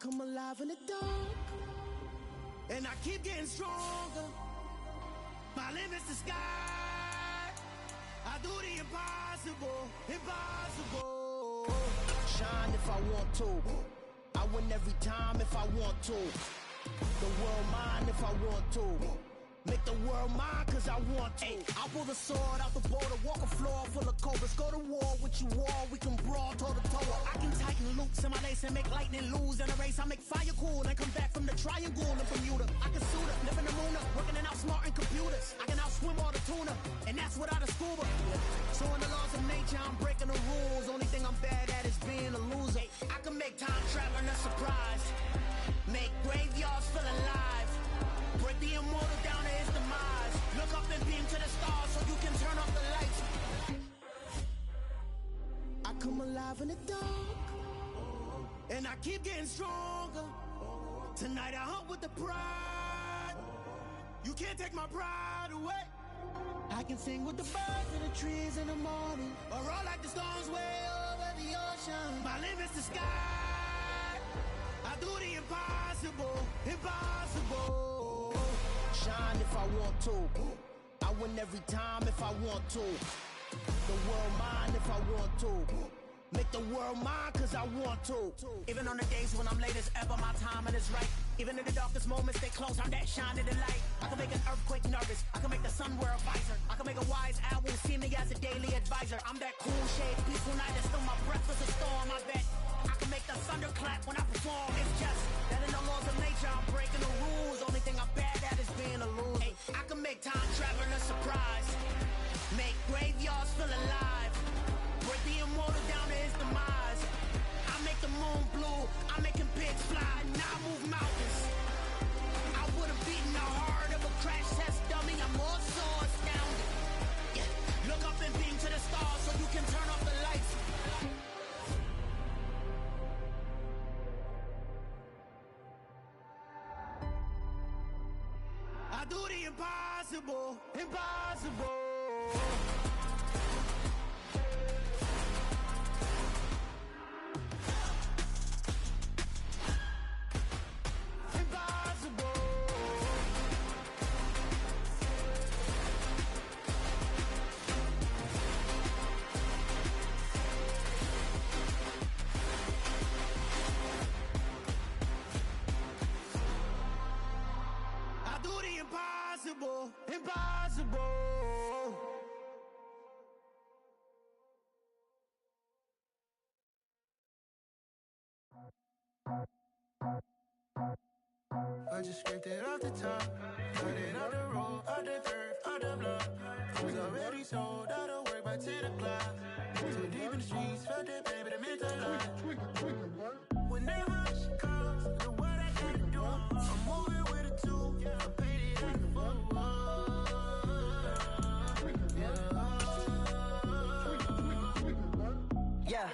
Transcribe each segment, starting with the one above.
come alive in the dark, and I keep getting stronger. My limit's the sky. I do the impossible, impossible. Shine if I want to. I win every time if I want to. The world mine if I want to. Make the world mine cause I want to. I pull the sword out the border, walk a floor full of cobras. Go to war with you all, we can brawl toe to toe. I can tighten loops in my lace and make lightning lose in a race. I make fire cool and come back from the triangle in Bermuda. I can suit up, live in the moon up, working and outsmarting computers. I can outswim all the tuna, and that's without a scuba. So in the laws of nature, I'm breaking the rules. Only thing I'm bad at is being a loser. I can make time traveling a surprise. Make graveyards feel alive. Break the immortal down to his demise. Look up and beam to the stars so you can turn off the lights. I come alive in the dark, and I keep getting stronger. Tonight I hunt with the pride. You can't take my pride away. I can sing with the birds and the trees in the morning, or roll like the storms way over the ocean. My limit's the sky. I do the impossible, impossible. Shine if I want to. I win every time if I want to. The world mine if I want to. Make the world mine cause I want to. Even on the days when I'm late as ever, my timing is right. Even in the darkest moments, stay close, I'm that shining the light. I can make an earthquake nervous, I can make the sun wear a visor. I can make a wise owl see me as a daily advisor. I'm that cool shade, peaceful night, and still my breath is a storm, I bet. I can make the thunder clap when I perform. It's just that in the laws of nature, I'm breaking the rules. Only thing I'm bad at is being a loser. Hey, I can make time traveling a surprise. Make graveyards feel alive. Break the immortal down to his demise. I make the moon blue, I'm making pigs fly. Now I move mountains. I would've beaten the heart of a crash test dummy. I'm more so astounded. Yeah. Look up and beam to the stars so you can turn off the lights. I do the impossible, impossible. Impossible, impossible. I just scraped it off the top, cut it off the road, off the turf, off the block. I was already sold out of work by 10 o'clock. Too deep in the streets, felt that baby, the mental lie. Whenever she calls, know what I gotta do. I'm moving with a two, I paid it out the full. Yeah,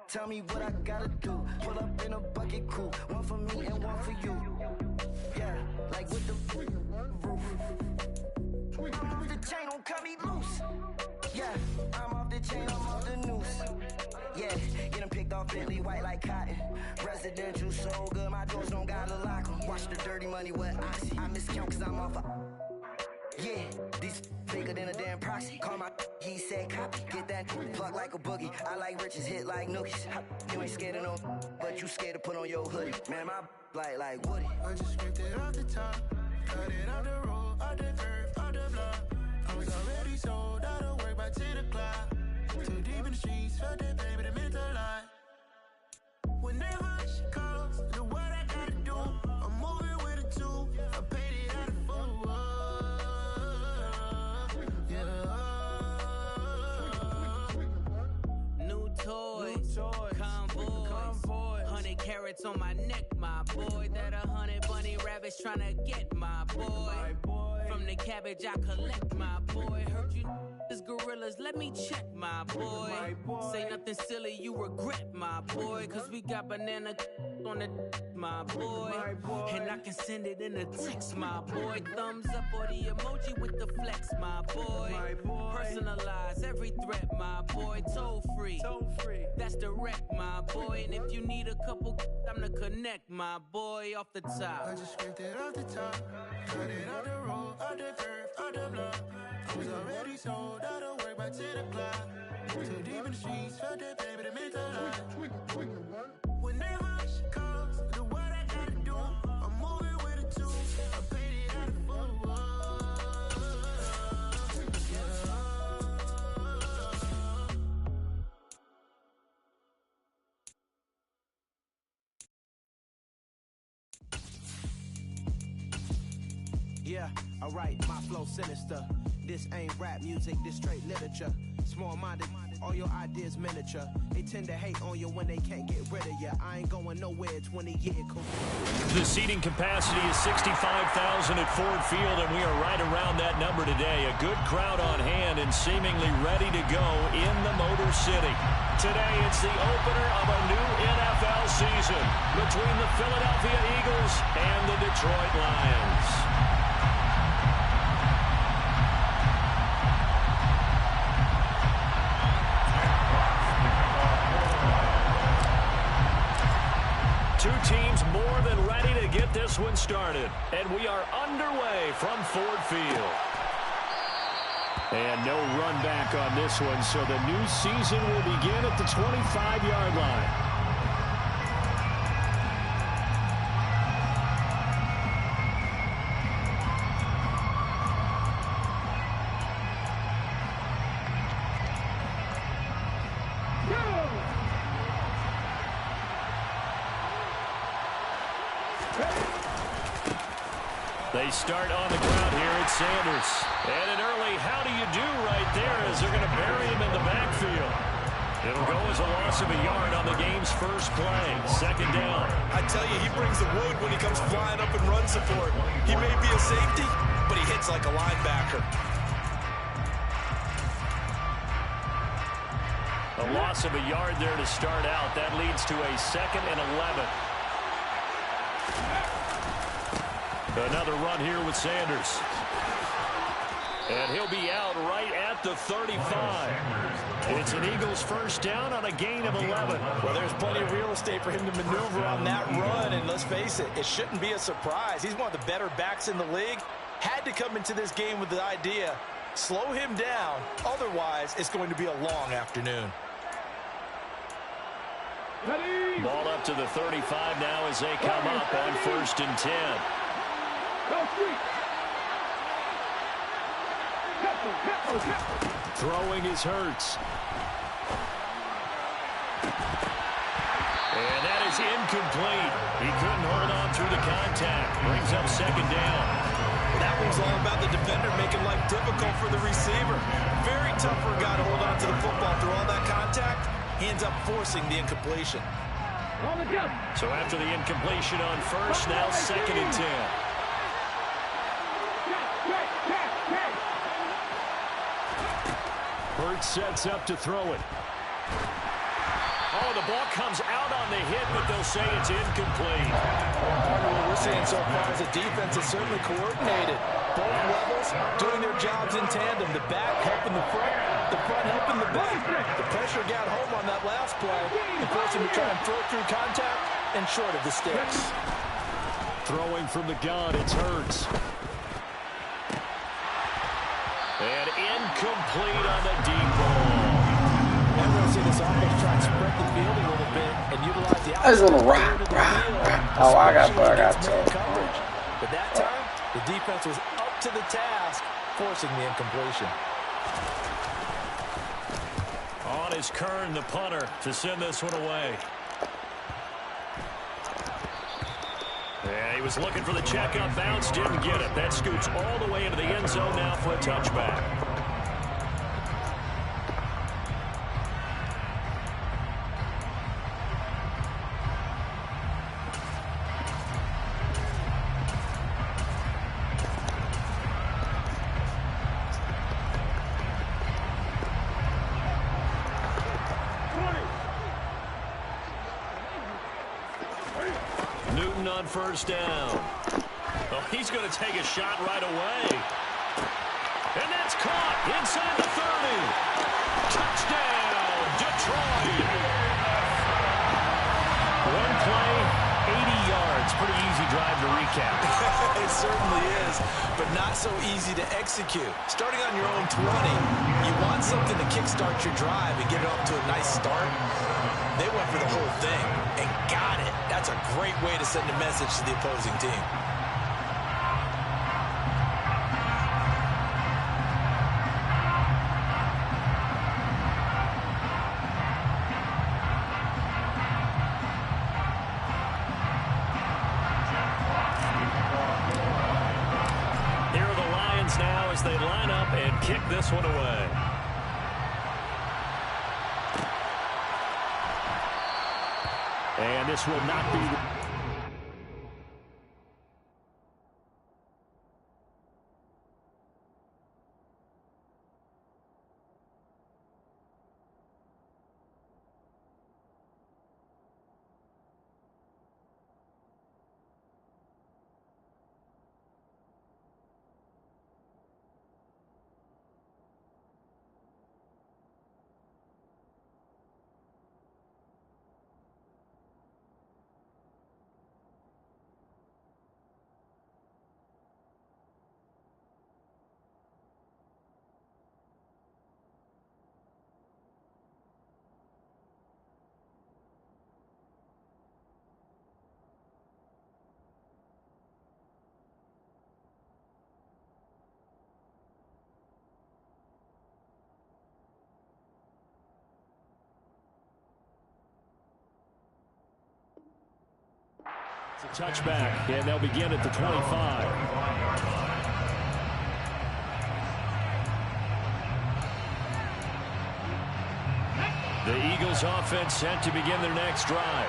tell me what I gotta do. Pull up in a bucket crew, one for me and one for you. Yeah, like with the roof. Off the chain, don't cut me loose. Yeah, I'm off the chain, I'm off the noose. Yeah, get them picked off Bentley, white like cotton. Residential so good, my doors don't gotta lock 'em. Watch the dirty money with Oxy. I miscount cause I'm off a... Yeah, these bigger than a damn proxy. Call my he said copy. Get that pluck like a boogie. I like riches, hit like nookies. You ain't scared of no, but you scared to put on your hoodie. Man, my like Woody. I just scraped it off the top, cut it off the road, off the turf, off the block. I was already sold out of work by 10 o'clock. Too deep in the streets, felt that baby, the mental lie. Whenever she calls, know what I gotta do. I'm moving with a two, I paid it out of full. New toy, convoy, 100 carats on my neck, my boy. That 100 bunny rabbits tryna get my boy. From the cabbage I collect, my boy. Heard you is gorillas, let me check, my boy. Say nothing silly, you regret, my boy. Cause we got banana on the my boy. And I can send it in a text, my boy. Thumbs up or the emoji with the flex, my boy. Personalize every threat, my boy. Toll free, that's direct, my boy. And if you need a couple I'm to connect my boy off the top. I just scraped it off the top. Cut it on the road, on the curve, on the block. I was already sold out of work by 10 o'clock. Too deep in the streets, felt that baby, the mental lock. Whenever she calls, do what I gotta do. I'm moving with a two. I paid it out of full. Yeah, alright, my flow sinister. This ain't rap music, this straight literature. Small-minded, all your ideas miniature. They tend to hate on you when they can't get rid of you. I ain't going nowhere, 20-year career. The seating capacity is 65,000 at Ford Field, and we are right around that number today. A good crowd on hand and seemingly ready to go in the Motor City. Today, it's the opener of a new NFL season between the Philadelphia Eagles and the Detroit Lions. Two teams more than ready to get this one started. And we are underway from Ford Field. And no run back on this one, so the new season will begin at the 25-yard line. They start on the ground here at Sanders. And an early how do you do right there as they're going to bury him in the backfield. It'll go as a loss of a yard on the game's first play. Second down. I tell you, he brings the wood when he comes flying up in run support. He may be a safety, but he hits like a linebacker. A loss of a yard there to start out. That leads to a 2nd and 11. Another run here with Sanders. And he'll be out right at the 35. It's an Eagles first down on a gain of 11. Well, there's plenty of real estate for him to maneuver on that run, and let's face it, it shouldn't be a surprise. He's one of the better backs in the league. Had to come into this game with the idea, slow him down, otherwise it's going to be a long afternoon. Ball up to the 35 now as they come up on 1st and 10. Throwing is Hurts. And that is incomplete. He couldn't hold on through the contact. Brings up 2nd down. That one's all about the defender making life difficult for the receiver. Very tough for a guy to hold on to the football through all that contact. He ends up forcing the incompletion. So after the incompletion on 1st, now 2nd and 10. Hurts sets up to throw it. Oh, the ball comes out on the hit, but they'll say it's incomplete. What we're seeing so far is the defense is certainly coordinated. Both levels doing their jobs in tandem. The back helping the front helping the back. The pressure got home on that last play and forced him to try and throw through contact and short of the sticks. Throwing from the gun, it's Hurts. And incomplete on the deep ball. I'm going to see this offense try and spread the field a little bit and utilize the I just want to rock. Oh, I got coverage. But that time, the defense was up to the task, forcing the incompletion. On is Kern, the punter, to send this one away. Yeah, he was looking for the checkup bounce, didn't get it. That scoots all the way into the end zone now for a touchback. Newton on 1st down. Oh, he's going to take a shot right away. And that's caught inside the 30. Touchdown, Detroit. One play easy drive to recap. It certainly is, but not so easy to execute. Starting on your own 20, you want something to kickstart your drive and get it off to a nice start. They went for the whole thing and got it. That's a great way to send a message to the opposing team. Now as they line up and kick this one away. And this will not be... It's a touchback, and they'll begin at the 25. The Eagles offense set to begin their next drive.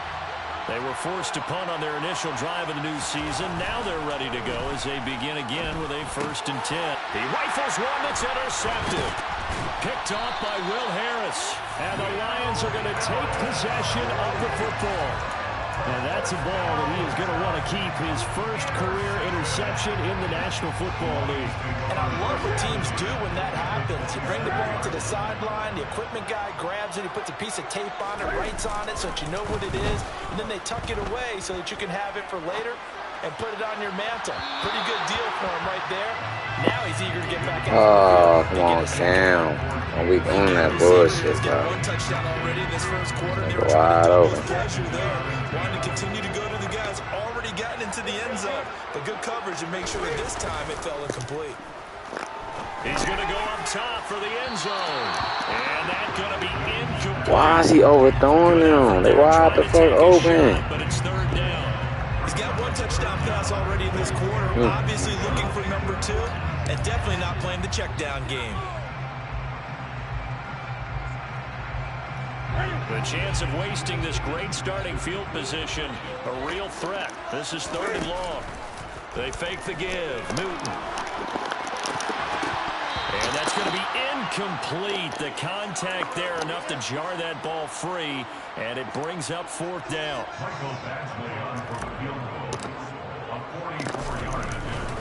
They were forced to punt on their initial drive of the new season. Now they're ready to go as they begin again with a 1st and 10. He rifles one that's intercepted. Picked off by Will Harris. And the Lions are going to take possession of the football. And that's a ball that he is going to want to keep, his first career interception in the National Football League. And I love what teams do when that happens. You bring the ball to the sideline, the equipment guy grabs it, he puts a piece of tape on it, writes on it so that you know what it is, and then they tuck it away so that you can have it for later and put it on your mantle. Pretty good deal for him right there. Now he's eager to get back out. Oh, come on, Cam. Are we doing that bullshit, bro? One touchdown already in this first quarter. Wide open. Wanting to continue to go to the guys already gotten into the end zone. But good coverage and make sure that this time it fell incomplete. He's going to go up top for the end zone. And that's going to be incomplete. Why is he overthrowing them? They wide the fuck open. But it's 3rd down. He's got one touchdown pass already in this quarter. Obviously looking for number 2. And definitely not playing the check down game. The chance of wasting this great starting field position, a real threat. This is 3rd and long. They fake the give. Newton. And that's going to be incomplete. The contact there enough to jar that ball free, and it brings up 4th down. Michael Badgley on for the field goal. A 44-yard attempt.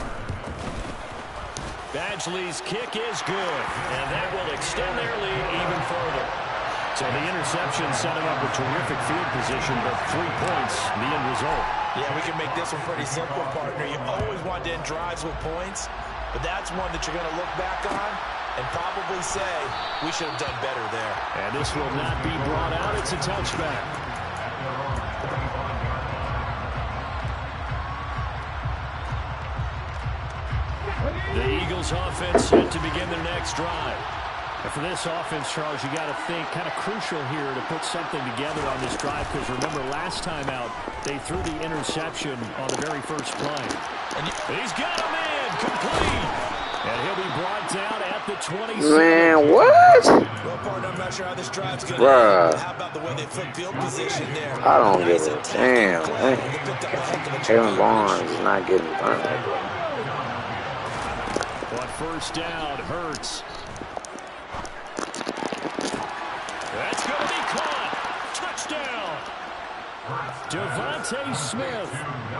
Badgley's kick is good, and that will extend their lead even further. So the interception setting up a terrific field position, but 3 points, the end result. Yeah, we can make this one pretty simple, partner. You always want to end drives with points, but that's one that you're going to look back on and probably say, we should have done better there. And this will not be brought out. It's a touchback. The Eagles offense set to begin their next drive. And for this offense, Charles, you got to think kind of crucial here to put something together on this drive, because remember last time out they threw the interception on the very first play. And he's got him in, complete, and he'll be brought down at the 27. Man, what? Well, partner, I'm not sure how this drive's going to end. How about the way they flip field position there? I don't give a damn. Kevin Barnes is not getting burnt that way. On 1st down, Hurts. That's going to be caught. Touchdown. Devontae Smith,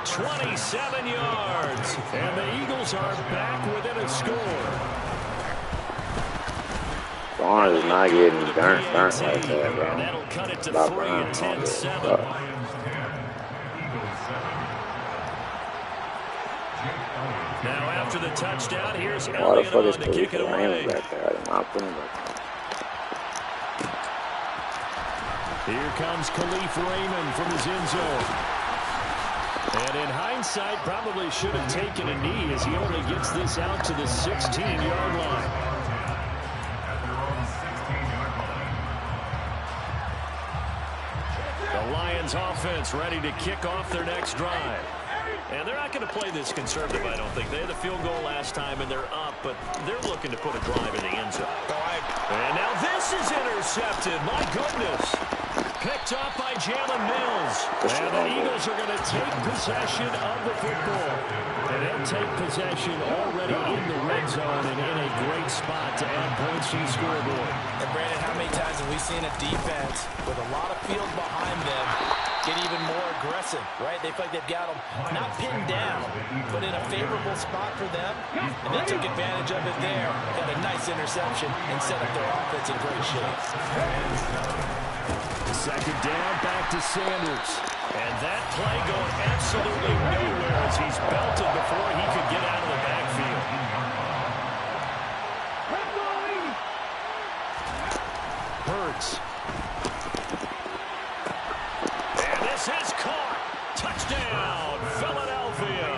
27 yards. And the Eagles are back within a score. Barnes is not getting burnt like that, bro. And that'll cut it to 3 and 10-7. After the touchdown, here's Why the Elliott fuck on is to kick it Khalifa away. Raymond back there? I did not put him back there. Here comes Khalif Raymond from his end zone. And in hindsight, probably should have taken a knee as he only gets this out to the 16-yard line. The Lions offense ready to kick off their next drive. And they're not going to play this conservative, I don't think. They had a field goal last time, and they're up, but they're looking to put a drive in the end zone. And now this is intercepted. My goodness. Picked up by Jalen Mills. And the Eagles are going to take possession of the football. And they'll take possession already in the red zone and in a great spot to add points to the scoreboard. And Brandon, how many times have we seen a defense with a lot of field behind them get even more aggressive, right? They feel like they've got them not pinned down, but in a favorable spot for them. And they took advantage of it there. Got a nice interception and set up their offense in great shape. Second down, back to Sanders. And that play going absolutely nowhere as he's belted before he could get out of the backfield. Hurts. And this is caught. Touchdown, Philadelphia.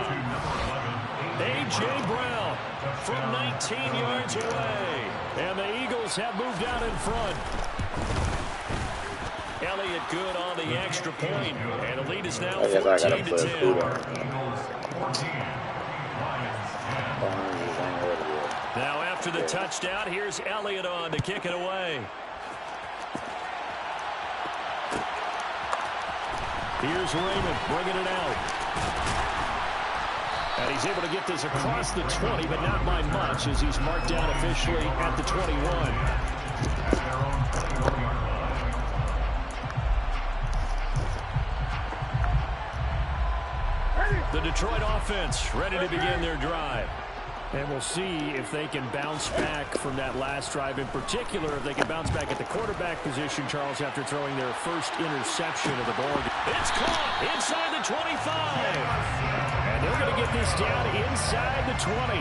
A.J. Brown from 19 yards away. And the Eagles have moved out in front. Elliott good on the extra point, and the lead is now 14-10. Now after the touchdown, here's Elliott on to kick it away. Here's Raymond bringing it out. And he's able to get this across the 20, but not by much as he's marked down officially at the 21. The Detroit offense ready to begin their drive. And we'll see if they can bounce back from that last drive. In particular, if they can bounce back at the quarterback position, Charles, after throwing their first interception of the ball. It's caught inside the 25. And they're going to get this down inside the 20.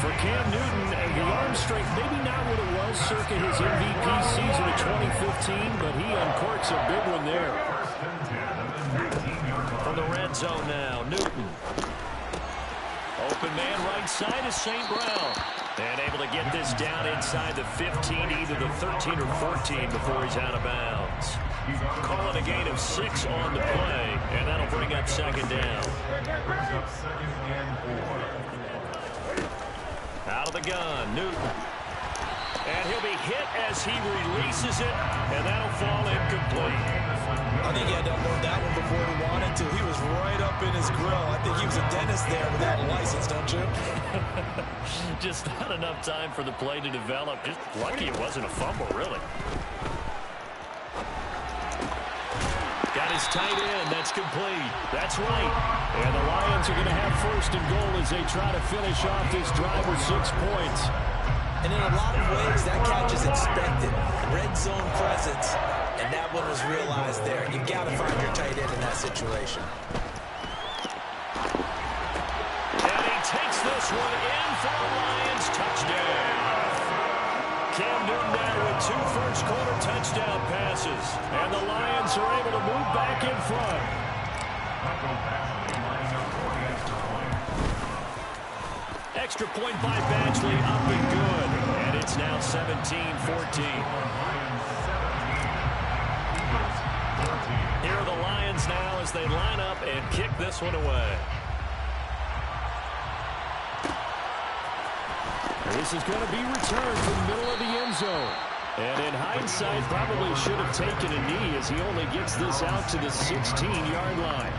For Cam Newton, and the arm strength, maybe not what it was circa his MVP season of 2015, but he uncorks a big one there. From the red zone now, Newton. Open man right side is St. Brown. And able to get this down inside the 15, either the 13 or 14 before he's out of bounds. Calling a gain of 6 on the play, and that'll bring up second down. Out of the gun, Newton. And he'll be hit as he releases it, and that'll fall incomplete. I think he had to unload that one before he wanted to. He was right up in his grill. I think he was a dentist there without a license, don't you? Just not enough time for the play to develop. Just lucky it wasn't a fumble, really. Got his tight end. That's complete. That's right. And the Lions are going to have first and goal as they try to finish off this drive with 6 points. And in a lot of ways, that catch is expected. Red zone presence. And that one was realized there. You've got to find your tight end in that situation. And he takes this one in for a Lions touchdown. Cam Newton now with 2 first-quarter touchdown passes. And the Lions are able to move back in front. Extra point by Badgley, up and good. And it's now 17-14. Here are the Lions now as they line up and kick this one away. This is going to be returned from the middle of the end zone. And in hindsight, probably should have taken a knee as he only gets this out to the 16-yard line.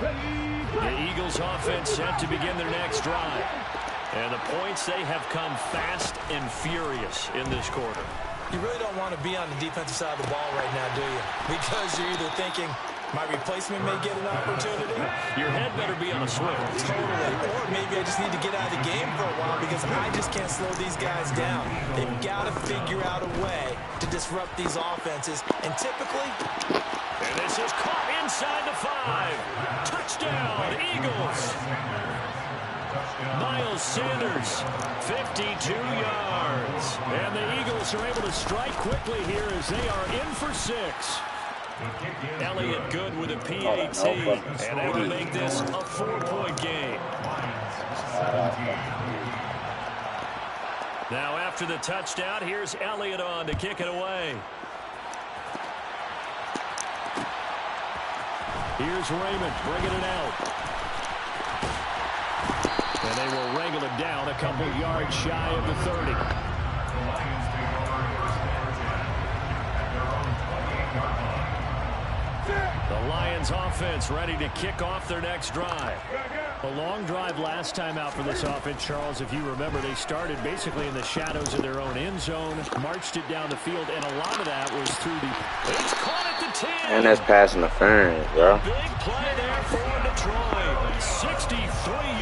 The Eagles offense set to begin their next drive. And the points, they have come fast and furious in this quarter. You really don't want to be on the defensive side of the ball right now, do you? Because you're either thinking, my replacement may get an opportunity. Your head better be on a swivel. Totally. Or maybe I just need to get out of the game for a while because I just can't slow these guys down. They've got to figure out a way to disrupt these offenses, and typically... And this is caught inside the 5. Touchdown, Eagles. Miles Sanders, 52 yards. And the Eagles are able to strike quickly here as they are in for 6. Elliott good with a PAT, and that will make this a 4-point game. Now after the touchdown, here's Elliott on to kick it away. Here's Raymond bringing it out. And they will wrangle it down a couple yards shy of the 30. The Lions offense ready to kick off their next drive. A long drive last time out for this offense, Charles. If you remember, they started basically in the shadows of their own end zone, marched it down the field, and a lot of that was through the... It's caught at the 10. And that's pass interference, bro. Big play there for Detroit. 63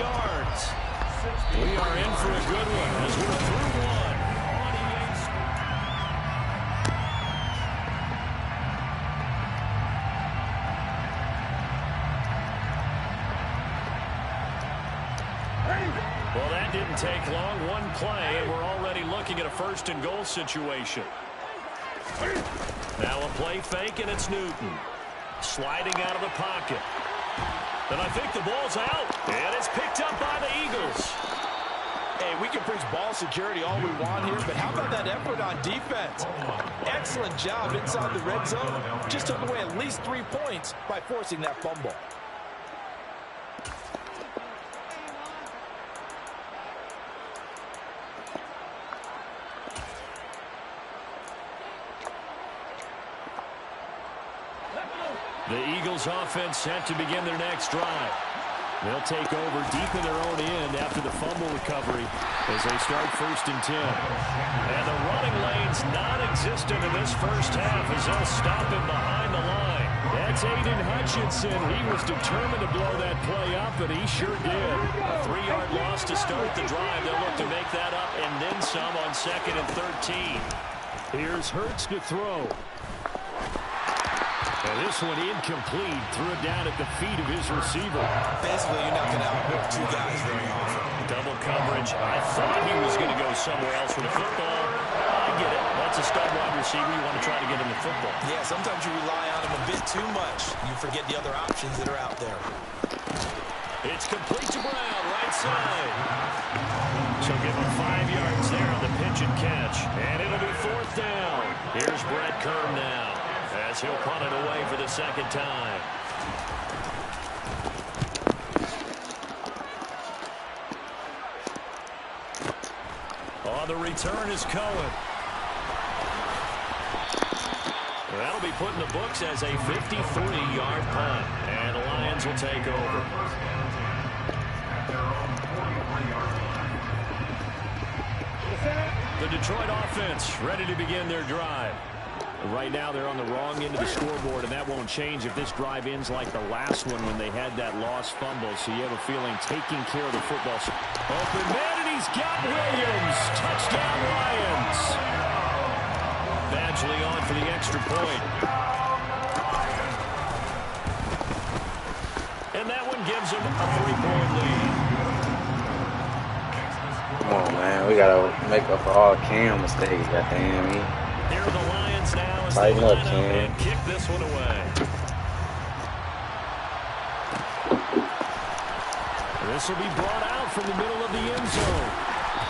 yards. We are in for a good one as we're through one. Well, that didn't take long. One play, and we're already looking at a 1st and goal situation. Now a play fake, and it's Newton. Sliding out of the pocket. And I think the ball's out. And it's picked up by the Eagles. Hey, we can preach ball security all we want here, but how about that effort on defense? Excellent job inside the red zone. Just took away at least 3 points by forcing that fumble. The Eagles offense set to begin their next drive. They'll take over deep in their own end after the fumble recovery as they start 1st and 10. And the running lane's non-existent in this first half as they'll stop him behind the line. That's Aiden Hutchinson. He was determined to blow that play up, and he sure did. A 3-yard loss to start the drive. They'll look to make that up and then some on 2nd and 13. Here's Hurts to throw. And this one incomplete. Threw it down at the feet of his receiver. Basically, you're not going to outwork 2 guys very often. Double coverage. I thought he was going to go somewhere else with the football. I get it. That's a stud wide receiver. You want to try to get him the football. Yeah, sometimes you rely on him a bit too much. You forget the other options that are out there. It's complete to Brown, right side. So give him 5 yards there on the pitch and catch. And it'll be 4th down. Here's Brett Kern now, as he'll punt it away for the 2nd time. On the return is Cohen. That'll be put in the books as a 53-yard punt. And the Lions will take over. The Detroit offense ready to begin their drive. Right now they're on the wrong end of the scoreboard, and that won't change if this drive ends like the last one when they had that lost fumble. So you have a feeling taking care of the football. Open man, and he's got Williams. Touchdown Lions. Badgley on for the extra point. And that one gives them a 3-point lead. Come on, man. We got to make up for all Cam mistakes, goddamn me. Here are the Lions now as Tighten they line up, up Cam. and kick this one away. This will be brought out from the middle of the end zone.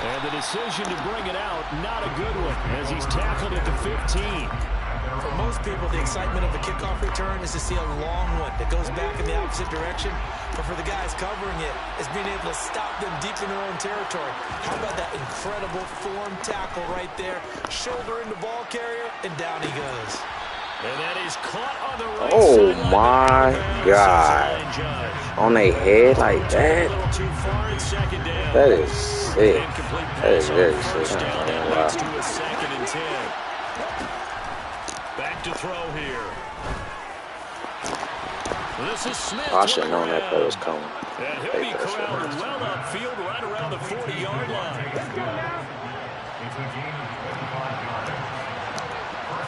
And the decision to bring it out, not a good one, as he's tackled at the 15. For most people, the excitement of a kickoff return is to see a long one that goes back in the opposite direction. But for the guys covering it, it's being able to stop them deep in their own territory. How about that incredible form tackle right there? Shoulder into ball carrier, and down he goes. And that is caught on the right Oh, sideline. my God. On their head like that? A little too far in 2nd down. That is sick. Incomplete That is pass on very first sick. down. That Wow. leads to a 2nd and 10. Back to throw here. This is Smith. I should have known that play was coming. And he'll be corralled well upfield right around the 40-yard line. It's a game of 25 yards. 1st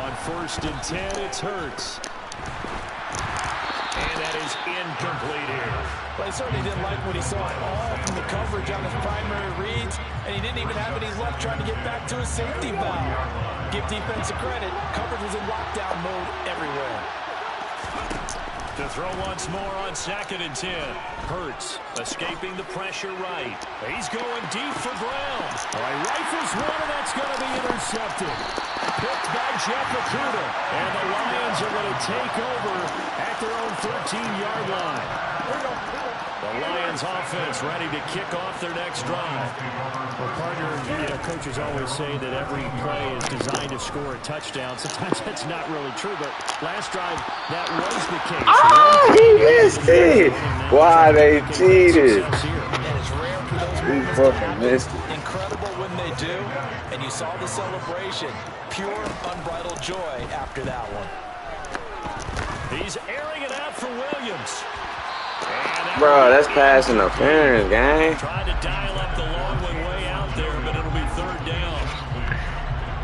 On 1st and 10, it's Hurts. And that is incomplete here. Well, he certainly didn't like what he saw at all from the coverage on his primary reads, and he didn't even have any luck trying to get back to his safety valve. Give defense credit. Coverage was in lockdown mode everywhere. To throw once more on 2nd and 10. Hurts escaping the pressure right. He's going deep for Brown. All right, rifles one, and that's going to be intercepted. Picked by Jeff Okudah. And the Lions are going to take over at their own 13-yard line. The Lions offense ready to kick off their next drive. Well, partner, coaches always say that every play is designed to score a touchdown. Sometimes that's not really true, but last drive, that was the case. Oh, he missed it. Why they cheated? He fucking missed it. Incredible when they do, and you saw the celebration. Pure, unbridled joy after that one. He's airing it out for Williams. Bro, that's pass interference, gang. Tried to dial up the long one way out there, but it'll be 3rd down.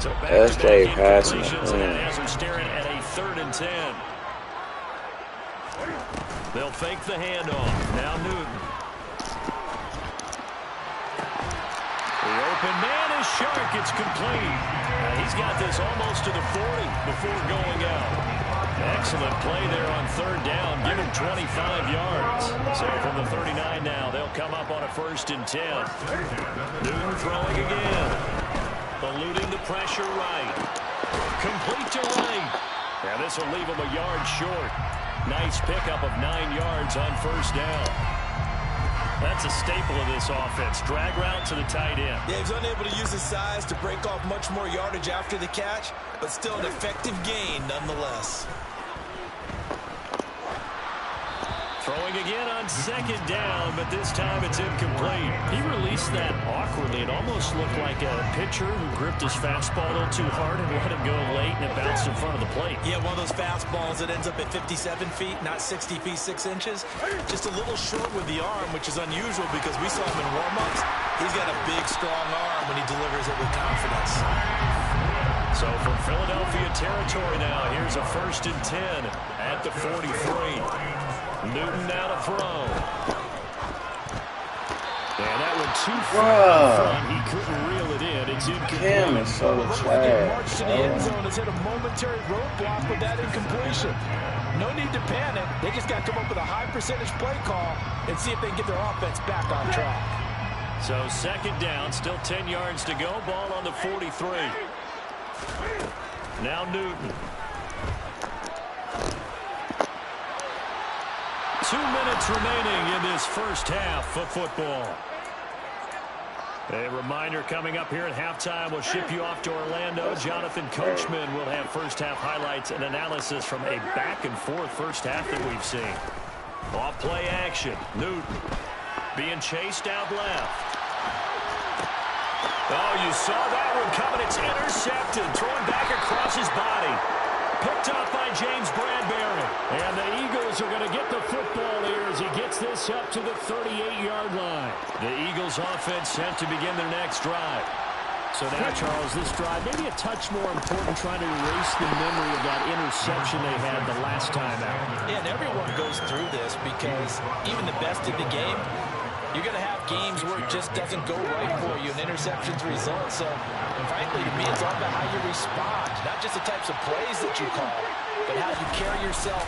So SJ pass interference, and that has interference. him staring at a 3rd and 10. They'll fake the handoff. Now Newton. The open man is Shark. It's complete. He's got this almost to the 40 before going out. Excellent play there on 3rd down. Give him 25 yards. So from the 39 now, they'll come up on a 1st and 10. Newton throwing again. Eluding the pressure right. Complete to right. Now this will leave him a yard short. Nice pickup of 9 yards on 1st down. That's a staple of this offense. Drag route to the tight end. Yeah, he's unable to use his size to break off much more yardage after the catch, but still an effective gain nonetheless. Throwing again on 2nd down, but this time it's incomplete. He released that awkwardly. It almost looked like a pitcher who gripped his fastball a little too hard and let him go late, and it bounced in front of the plate. Yeah, one of those fastballs that ends up at 57 feet, not 60 feet, 6 inches. Just a little short with the arm, which is unusual because we saw him in warm-ups. He's got a big, strong arm when he delivers it with confidence. So from Philadelphia territory now, here's a 1st and 10 at the 43. Newton now to throw. Yeah, that one too far front. He couldn't reel it in. It's incomplete. Damn, it's so March to the end zone has hit a momentary roadblock with that incompletion. No need to panic. They just got to come up with a high percentage play call and see if they can get their offense back on track. So 2nd down, still 10 yards to go. Ball on the 43. Now Newton. 2 minutes remaining in this 1st half of football. A reminder coming up here at halftime. We'll ship you off to Orlando. Jonathan Coachman will have 1st half highlights and analysis from a back-and-forth 1st half that we've seen. Off play action. Newton being chased out left. Oh, you saw that one coming. It's intercepted. Throwing back across his body. Picked up by James Bradbury. And the Eagles are going to get the football here as he gets this up to the 38-yard line. The Eagles offense set to begin their next drive. So now, Charles, this drive maybe a touch more important, trying to erase the memory of that interception they had the last time out. Yeah, and everyone goes through this because even the best in the game, you're going to have games where it just doesn't go right for you, and interceptions result. So, frankly, to me, it's all about how you respond, not just the types of plays that you call, but how you carry yourself,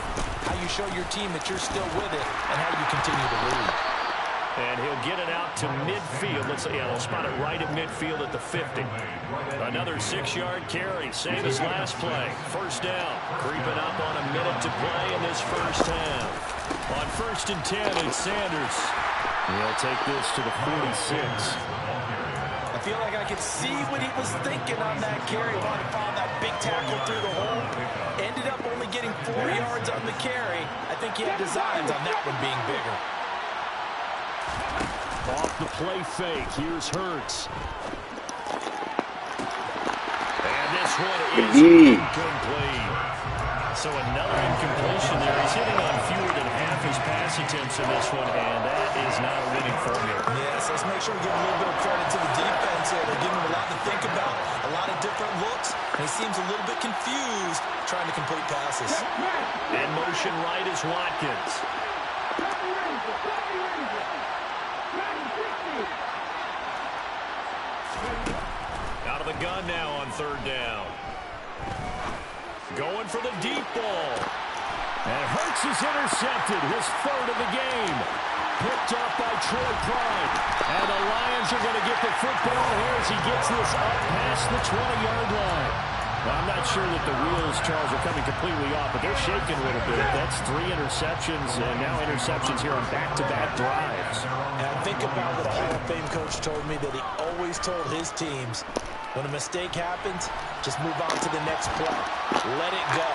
how you show your team that you're still with it, and how you continue to lead. And he'll get it out to midfield. They'll spot it right at midfield at the 50. Another 6-yard carry, same as last play. 1st down, creeping up on a minute to play in this 1st half. On 1st and 10, it's Sanders. He'll take this to the 46. I feel like I could see what he was thinking on that carry. Wanted to follow that big tackle through the hole. Ended up only getting 4 yards on the carry. I think he had designs on that one being bigger. Off the play fake, here's Hurts. And this one is incomplete. So another incompletion there. He's hitting on fewer than half his pass attempts in this one, and that is not a winning formula. Yes, let's make sure we give a little bit of credit to the defense here. They're giving him a lot to think about, a lot of different looks, and he seems a little bit confused trying to complete passes. In motion right is Watkins. Out of the gun now on third down. Going for the deep ball. And Hurts is intercepted, his third of the game. Picked up by Troy Pride. And the Lions are going to get the football here as he gets this up past the 20-yard line. Well, I'm not sure that the wheels, Charles, are coming completely off, but they're shaking a little bit. That's 3 interceptions, and now interceptions here on back-to-back drives. And think about what a Hall of Fame coach told me, that he always told his teams, when a mistake happens, just move on to the next play. Let it go.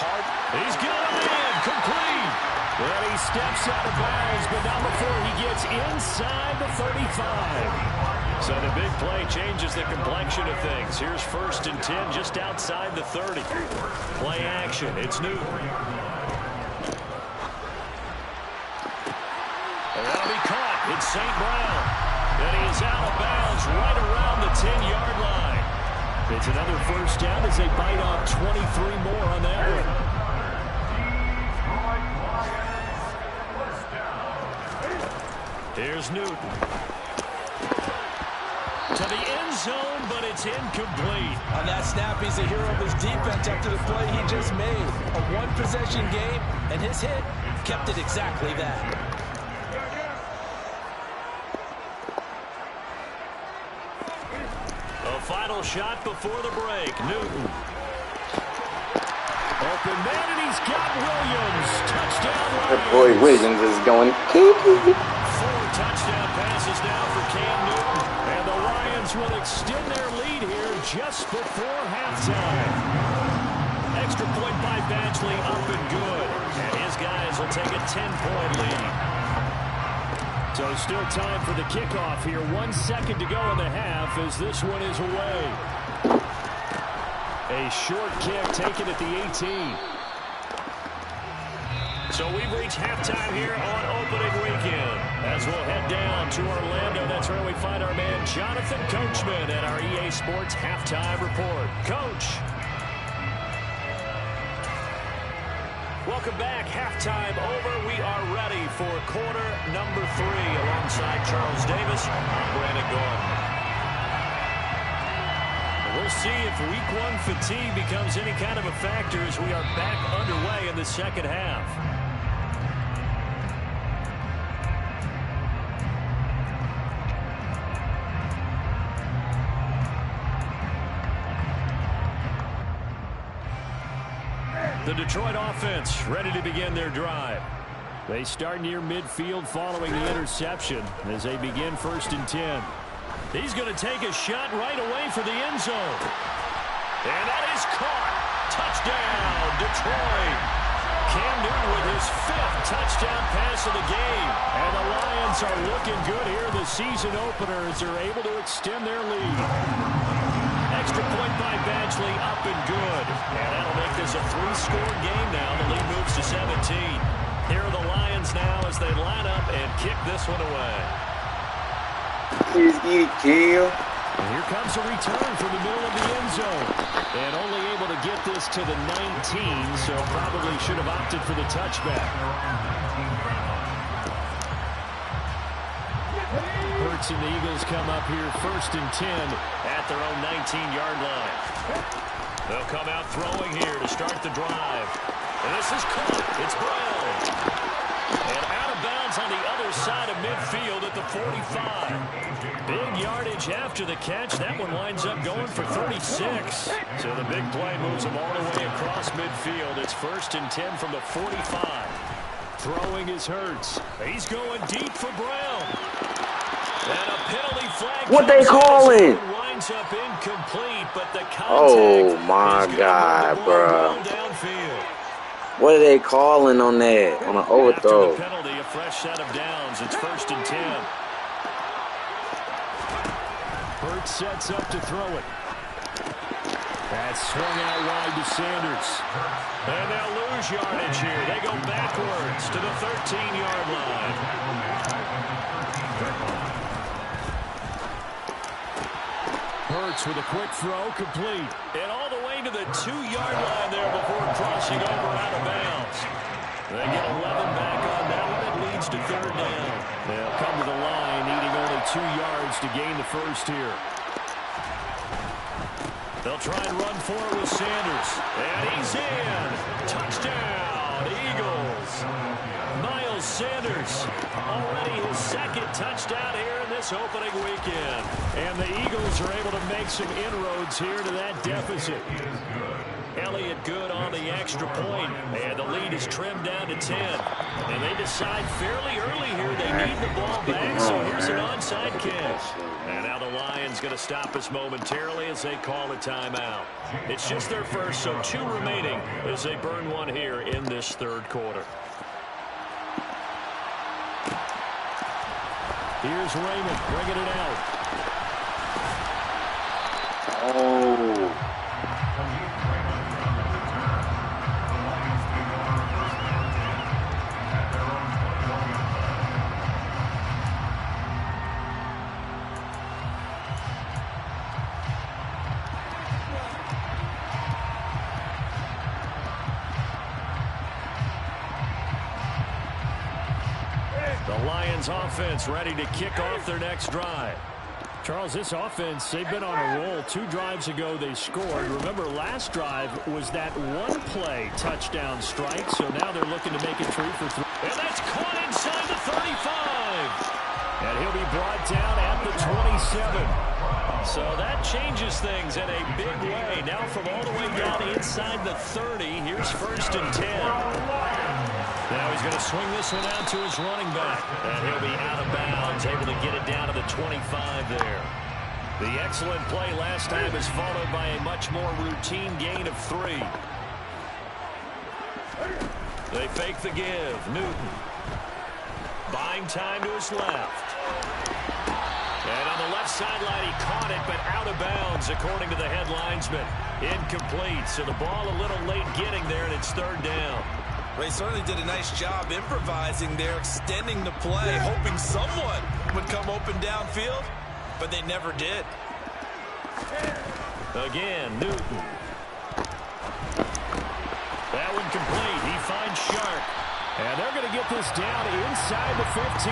Hard. He's got a man complete. And he steps out of bounds, but not before he gets inside the 35. So the big play changes the complexion of things. Here's 1st and 10 just outside the 30. Play action. It's Newton. And that'll be caught. It's St. Brown. And he is out of bounds right around the 10-yard line. It's another first down as they bite off 23 more on that one. Here's Newton. To the end zone, but it's incomplete. On that snap, he's the hero of his defense after the play he just made. A one-possession game, and his hit kept it exactly that. A final shot before the break. Newton. Open man, and he's got Williams. Touchdown, Lions. That boy Williams is going cuckoo. 4 touchdown passes now for Cam Newton. And the Lions will extend their lead here just before halftime. Extra point by Badgley, up and good. And his guys will take a 10-point lead. So still time for the kickoff here. 1 second to go in the half as this one is away. A short kick taken at the 18. So we've reached halftime here on opening weekend. As we'll head down to Orlando, that's where we find our man Jonathan Coachman at our EA Sports Halftime Report. Coach. Welcome back. Halftime over. We are ready for quarter number 3 alongside Charles Davis. I'm Brandon Gordon. We'll see if week 1 fatigue becomes any kind of a factor as we are back underway in the second half. The Detroit offense ready to begin their drive. They start near midfield following the interception as they begin 1st and 10. He's going to take a shot right away for the end zone. And that is caught. Touchdown, Detroit. Cam Newton with his 5th touchdown pass of the game. And the Lions are looking good here. The season openers are able to extend their lead. Extra point by Badgley, up and good. And that'll make this a 3-score game now. The lead moves to 17. Here are the Lions now as they line up and kick this one away. Please eat it, Cam. And here comes a return from the middle of the end zone. And only able to get this to the 19, so probably should have opted for the touchback. Hurts and the Eagles come up here 1st and 10 at their own 19-yard line. They'll come out throwing here to start the drive. And this is caught. It's Brown. And out of bounds on the other side of midfield at the 45. Big yardage after the catch. That one winds up going for 36. So the big play moves them all the way across midfield. It's 1st and 10 from the 45. Throwing is Hurts. He's going deep for Brown. And a penalty flag. What they calling? Winds up incomplete, but the contact. Oh my God, bro. What are they calling on that? On an overthrow? After the penalty, a fresh set of downs. It's 1st and 10. Hurts sets up to throw it. That's swung out wide to Sanders. And they'll lose yardage here. They go backwards to the 13-yard line. Hurts with a quick throw, complete. And all the way to the 2-yard line there before crossing over out of bounds. They get 11 back on that one. It leads to 3rd down. They'll come to the line, needing only 2 yards to gain the first here. They'll try and run for it with Sanders. And he's in. Touchdown, Eagles. Miles Sanders, already his 2nd touchdown here in this opening weekend. And the Eagles are able to make some inroads here to that deficit. Elliott good on the extra point. And the lead is trimmed down to 10. And they decide fairly early here they need the ball back. So here's an onside kick. And now the Lions going to stop us momentarily as they call a timeout. It's just their first, so 2 remaining as they burn one here in this 3rd quarter. Here's Raymond bringing it out. Oh. The Lions offense ready to kick off their next drive. Charles, this offense, they've been on a roll. 2 drives ago they scored. Remember, last drive was that 1-play touchdown strike, so now they're looking to make it 3 for 3. And that's caught inside the 35. And he'll be brought down at the 27. So that changes things in a big way. Now from all the way down inside the 30, here's 1st and 10. Now he's going to swing this one out to his running back. And he'll be out of bounds, able to get it down to the 25 there. The excellent play last time is followed by a much more routine gain of 3. They fake the give. Newton. Buying time to his left. And on the left sideline, he caught it, but out of bounds, according to the head linesman. Incomplete, so the ball a little late getting there, and it's 3rd down. They certainly did a nice job improvising there, extending the play, hoping someone would come open downfield, but they never did. Again, Newton. That one complete. He finds Sharp. And they're going to get this down inside the 15.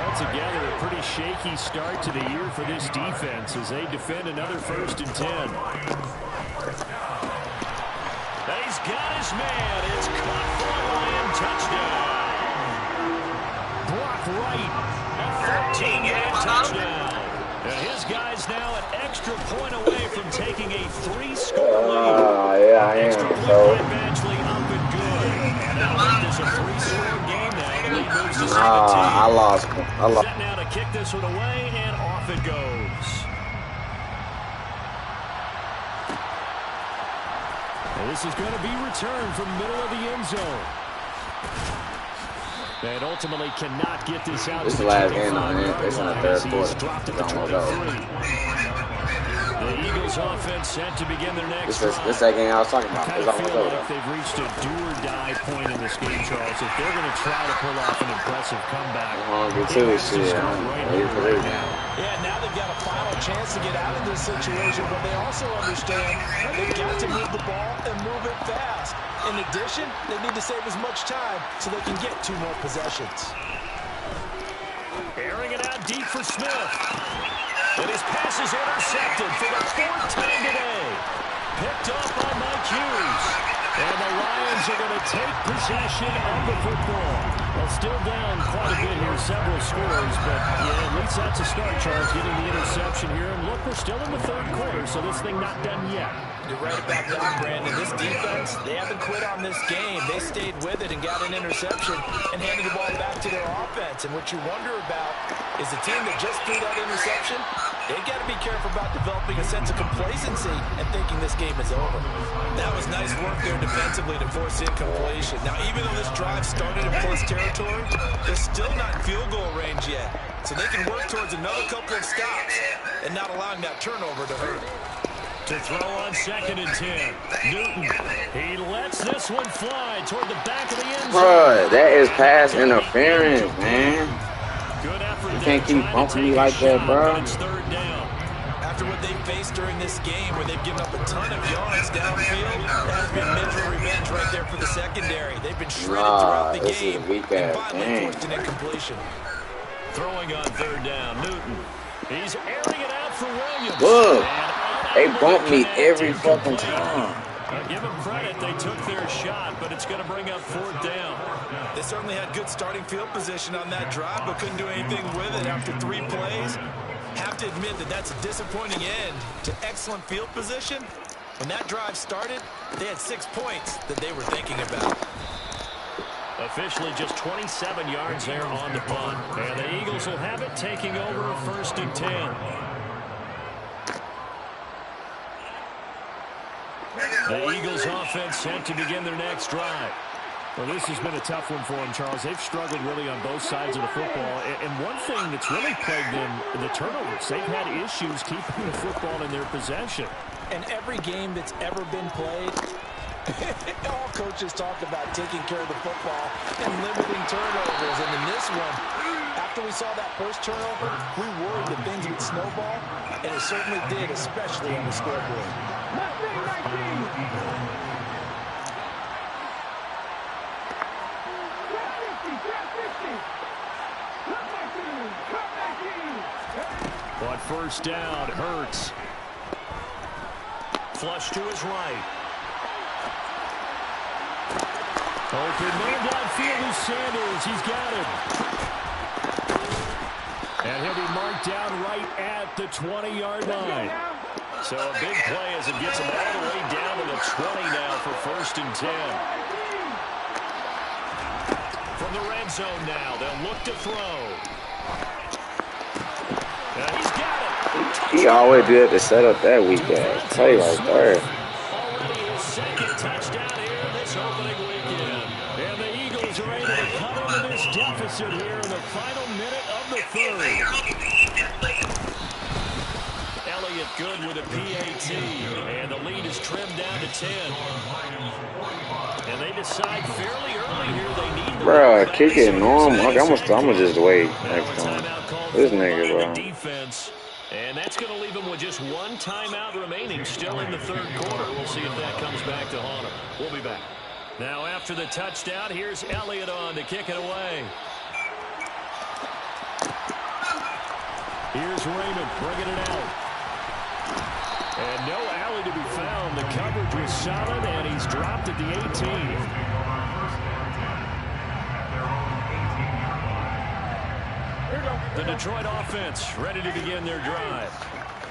Altogether, a pretty shaky start to the year for this defense as they defend another 1st and 10. He's got his man. It's caught for a Lion touchdown. Brock Wright. A 13-yard touchdown. And his guy's now an extra point away from taking a 3-score lead. Yeah, I am. Extra point by Badgley up and good. And now there's a 3-score game now. The lead moves to 17. I lost him. Set now to kick this one away, and off it goes. And this is going to be returned from the middle of the end zone. And ultimately cannot get this out. This is the last game on it. It's in the 3rd quarter. Dropped at the 23. The Eagles offense set to begin their next drive. This is that game I was talking about. I It's kind of almost feel over. like they've reached a do-or-die point in this game, Charles. If they're going to try to pull off an impressive comeback, Hungry too, shit. I'm ready for this now. Yeah, now they've got a final chance to get out of this situation, but they also understand they've got to move the ball and move it fast. In addition, they need to save as much time so they can get 2 more possessions. Airing it out deep for Smith. And his pass is intercepted for the 4th time today. Picked off by Mike Hughes. And the Lions are going to take possession of the football. Well, still down quite a bit here, several scores, but yeah, at least that's a start, Charles, getting the interception here. And look, we're still in the 3rd quarter, so this thing not done yet. You're right about that, Brandon. This defense, they haven't quit on this game. They stayed with it and got an interception and handed the ball back to their offense. And what you wonder about is the team that just threw that interception, they've got to be careful about developing a sense of complacency and thinking this game is over. That was nice work there defensively to force incompletion. Now, even though this drive started in plus territory, they're still not in field goal range yet. So they can work towards another couple of stops and not allowing that turnover to hurt. To throw on 2nd and 10. Newton. He lets this one fly toward the back of the end zone. Bruh, that is pass interference, man. Good effort. You can't keep bumping me like that, bro. It's 3rd down. After what they faced during this game, where they've given up a ton of yards downfield, that has been mental revenge right there for the secondary. They've been shredded throughout the game. And finally forced an incompletion. Throwing on 3rd down, Newton. He's airing it out for Williams. Look, they bump me every fucking time. Give them credit, they took their shot, but it's going to bring up 4th down. They certainly had good starting field position on that drive, but couldn't do anything with it after 3 plays. Have to admit that that's a disappointing end to excellent field position. When that drive started, they had 6 points that they were thinking about. Officially just 27 yards there on the punt. And the Eagles will have it, taking over 1st and 10. The Eagles offense set to begin their next drive. Well, this has been a tough one for them, Charles. They've struggled really on both sides of the football. And one thing that's really plagued them, the turnovers. They've had issues keeping the football in their possession. And every game that's ever been played, all coaches talk about taking care of the football and limiting turnovers. And in this one, after we saw that first turnover, we worried that things would snowball, and it certainly did, especially on the scoreboard. But 1st down, Hurts. Flush to his right. Open man downfield is Sanders. He's got it. And he'll be marked down right at the 20-yard line. So a big play as it gets him all the way down to the 20 now for 1st and 10. From the red zone now, they'll look to throw. And he's got it. He always do that to set up that weak ass play right there. Already his 2nd touchdown here this opening weekend. And the Eagles are able to come into this deficit here in the final minute of the 3rd. Elliott good with a PAT, and the lead is trimmed down to 10. And they decide fairly early here they need the Bruh, kick it normal. I'ma just wait next time. This nigga, bro. Defense, and that's going to leave them with just 1 timeout remaining still in the 3rd quarter. We'll see if that comes back to haunt them. We'll be back. Now after the touchdown, here's Elliott on to kick it away. Here's Raymond bringing it out. And no alley to be found. The coverage was solid, and he's dropped at the 18. The Detroit offense ready to begin their drive.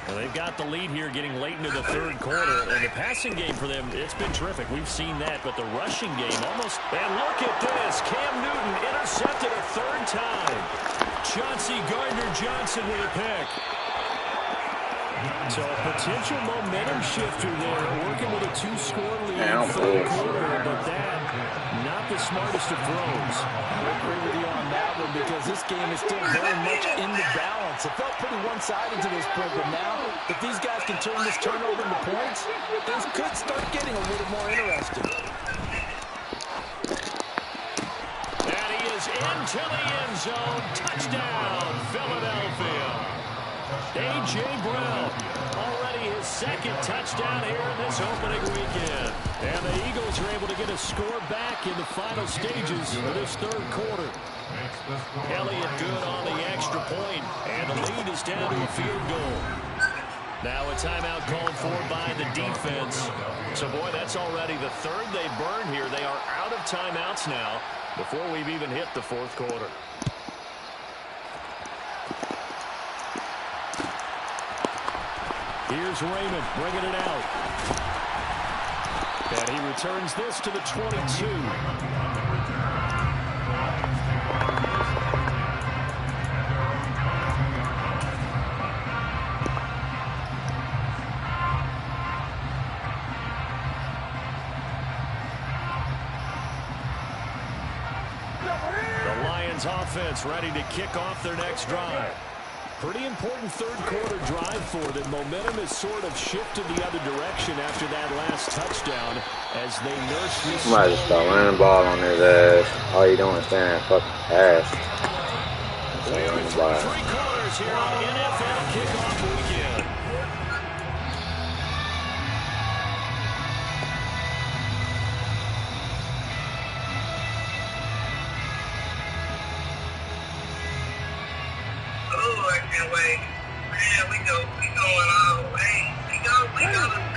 Well, they've got the lead here getting late into the 3rd quarter. And the passing game for them, it's been terrific. We've seen that. But the rushing game almost... And look at this. Cam Newton intercepted a 3rd time. Chauncey Gardner-Johnson with a pick. So a potential momentum shifter there, working with a 2-score lead in the 3rd quarter, but that, not the smartest of throws. I agree with you on that one because this game is still very much in the balance. It felt pretty one-sided to this point, but now, if these guys can turn this turnover into points, things could start getting a little more interesting. And he is into the end zone. Touchdown, Philadelphia. A.J. Brown, already his 2nd touchdown here in this opening weekend. And the Eagles are able to get a score back in the final stages of this 3rd quarter. Elliott good on the extra point, and the lead is down to a field goal. Now a timeout called for by the defense. So, boy, that's already the 3rd they burned here. They are out of timeouts now before we've even hit the 4th quarter. Here's Raymond bringing it out. And he returns this to the 22. The Lions offense ready to kick off their next drive. Pretty important third-quarter drive for them. Momentum has sort of shifted the other direction after that last touchdown as they nurse this. Somebody just start running the ball on his ass. All you doing is standing fucking ass. We are through 3 quarters here on NFL Kickoff Weekend.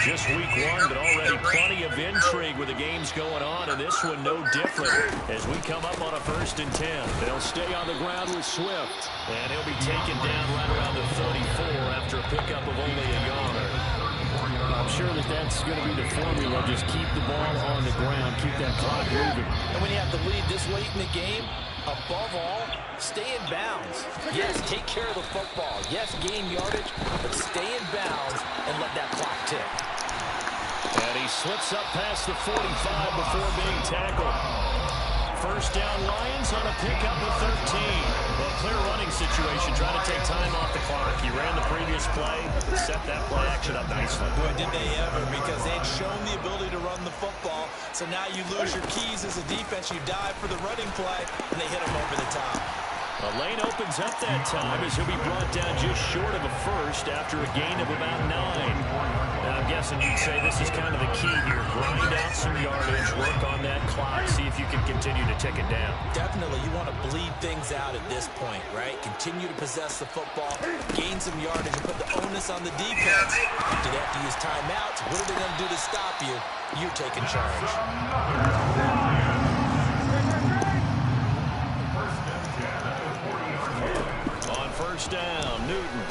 Just week 1, but already plenty of intrigue with the games going on, and this one no different as we come up on a 1st and 10. They'll stay on the ground with Swift, and he'll be taken down right around the 34 after a pickup of only a yard. I'm sure that's going to be the formula. Just keep the ball on the ground, keep that clock moving. And when you have the lead this late in the game, above all, stay in bounds. Yes, take care of the football. Yes, gain yardage, but stay in bounds and let that clock tick. And he slips up past the 45 before being tackled. 1st down Lions on a pickup of 13. Well, clear running situation, trying to take time off the clock. He ran the previous play, set that play action up nicely. Boy, did they ever, because they'd shown the ability to run the football. So now you lose your keys as a defense. You dive for the running play, and they hit him over the top. A lane opens up that time as he'll be brought down just short of a first after a gain of about 9. Now, I'm guessing you'd say this is kind of the key here. Grind out some yardage, work on that clock, see if you can continue to tick it down. Definitely, you want to bleed things out at this point, right? Continue to possess the football, gain some yardage, and put the onus on the defense. Do they have to use timeouts? What are they going to do to stop you? You're taking charge. On 1st down, Newton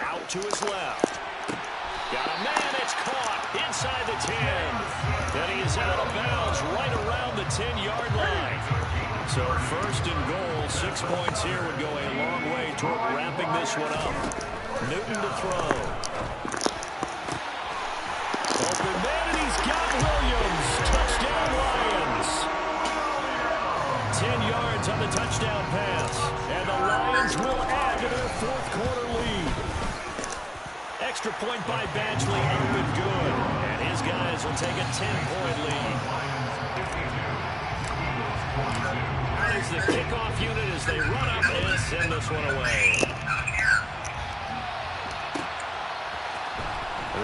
out to his left. Got a man, it's caught inside the 10. And he is out of bounds right around the 10-yard line. So 1st and goal, 6 points here would go a long way toward wrapping this one up. Newton to throw. Open man, and he's got Williams. Touchdown Lions. 10 yards on the touchdown pass. And the Lions will add to their 4th quarter lead. Extra point by Badgley up and good. And his guys will take a 10-point lead. There's the kickoff unit as they run up and send this one away.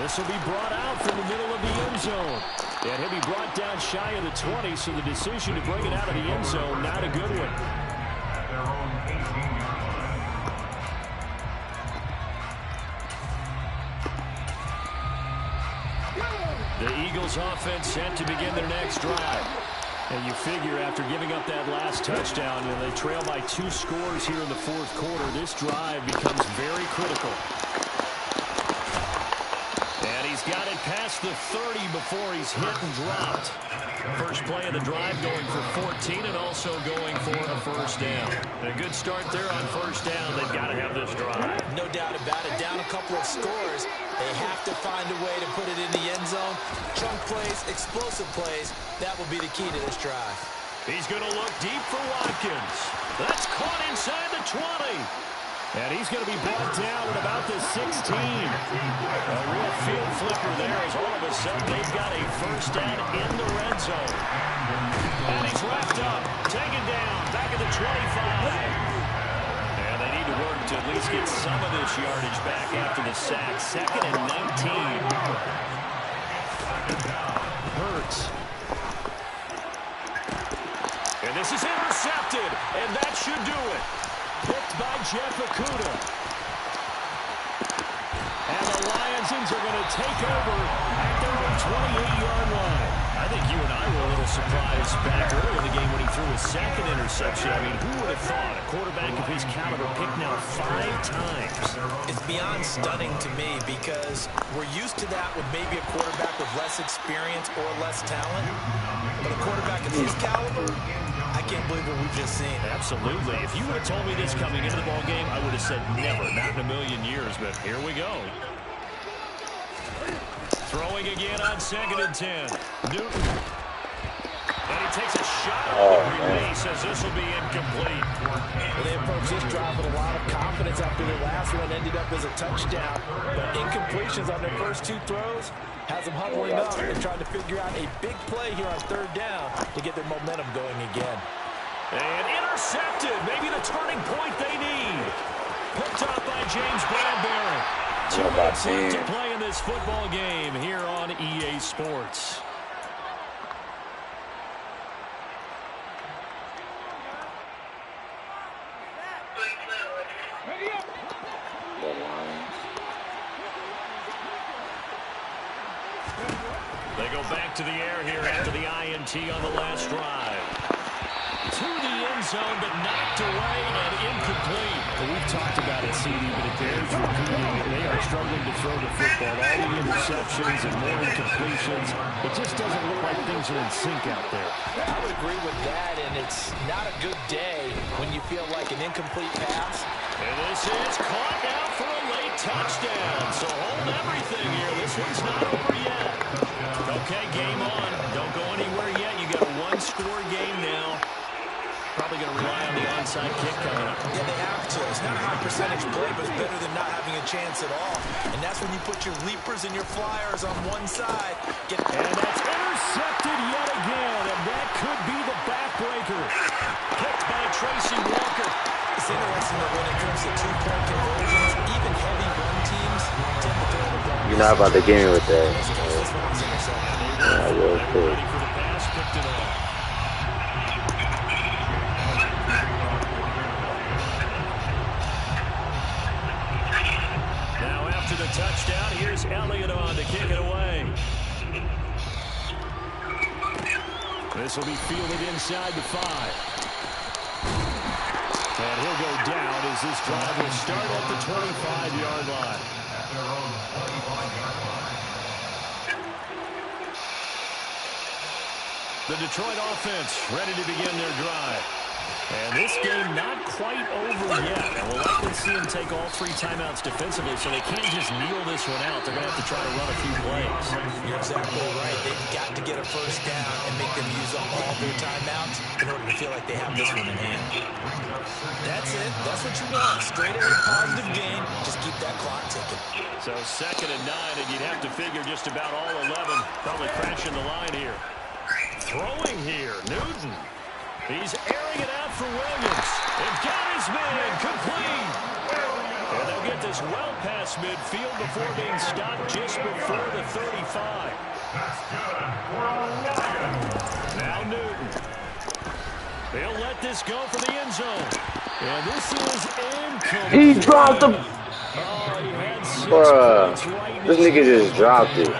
This will be brought out from the middle of the end zone. And he'll be brought down shy of the 20, so the decision to bring it out of the end zone, not a good one. The Eagles offense set to begin their next drive. And you figure after giving up that last touchdown, and they trail by 2 scores here in the 4th quarter, this drive becomes very critical. And he's got it past the 30 before he's hit and dropped. First play of the drive going for 14 and also going for a 1st down. A good start there on 1st down. They've got to have this drive. No doubt about it. Down a couple of scores. They have to find a way to put it in the end zone. Chunk plays, explosive plays. That will be the key to this drive. He's going to look deep for Watkins. That's caught inside the 20. And he's going to be brought down at about the 16. A real field flipper there as all of a sudden they've got a 1st down in the red zone. And he's wrapped up, taken down, back at the 25. And they need to work to at least get some of this yardage back after the sack. 2nd and 19. Hurts. And this is intercepted, and that should do it. Picked by Jeff Okudah. And the Lions are going to take over at their own 28-yard line. I think you and I were a little surprised back earlier in the game when he threw his 2nd interception. I mean, who would have thought a quarterback of his caliber picked now 5 times? It's beyond stunning to me because we're used to that with maybe a quarterback with less experience or less talent. But a quarterback of his caliber, I can't believe what we've just seen. Absolutely. If you would have told me this coming into the ball game, I would have said never, not in a million years, but here we go. Throwing again on 2nd and 10. Newton. And he takes a shot on the release as this will be incomplete. Well, they approached this drive with a lot of confidence after their last one ended up as a touchdown. But incompletions on their first 2 throws has them huddling up and trying to figure out a big play here on 3rd down to get their momentum going again. And intercepted. Maybe the turning point they need. Picked up by James Bradbury. 2 minutes left to play in this football game here on EA Sports. They go back to the air here after the INT on the last drive. To the end zone, but knocked away and incomplete. Well, we've talked about it, CD, but it bears repeating. They are struggling to throw the football. All the interceptions and more incompletions. It just doesn't look like things are in sync out there. I would agree with that, and it's not a good day when you feel like an incomplete pass. And this is caught now for a late touchdown. So hold everything here. This one's not over yet. Okay, game on. Don't go anywhere yet. You got a 1-score game now. Probably going to rely on the onside kick coming up. Yeah, they have to. It's not a high percentage play, but it's better than not having a chance at all. And that's when you put your leapers and your flyers on one side. And that's intercepted yet again, and that could be the backbreaker. Picked by Tracy Walker. It's interesting that when it comes to 2-point conversions, even heavy run teams tend to throw the ball. You're not about to get me with that. Yeah, ready for the pass, picked it off. Now after the touchdown, here's Elliott on to kick it away. This will be fielded inside the 5. And he'll go down as this drive will start at the 25-yard line. The Detroit offense ready to begin their drive. And this game not quite over yet. And we'll likely see them take all 3 timeouts defensively, so they can't just kneel this one out. They're going to have to try to run a few plays. You're exactly right. They've got to get a first down and make them use up all their timeouts in order to feel like they have this one in hand. That's it. That's what you want. Straight ahead positive gain. Just keep that clock ticking. So 2nd and 9, and you'd have to figure just about all 11 probably crashing the line here. Throwing here, Newton. He's airing it out for Williams. And got his man complete. And they'll get this well past midfield before being stopped just before the 35. Now Newton. They'll let this go for the end zone. And this is incomplete. He dropped the... Oh, he had 6 Bruh. points right This nigga just dropped it.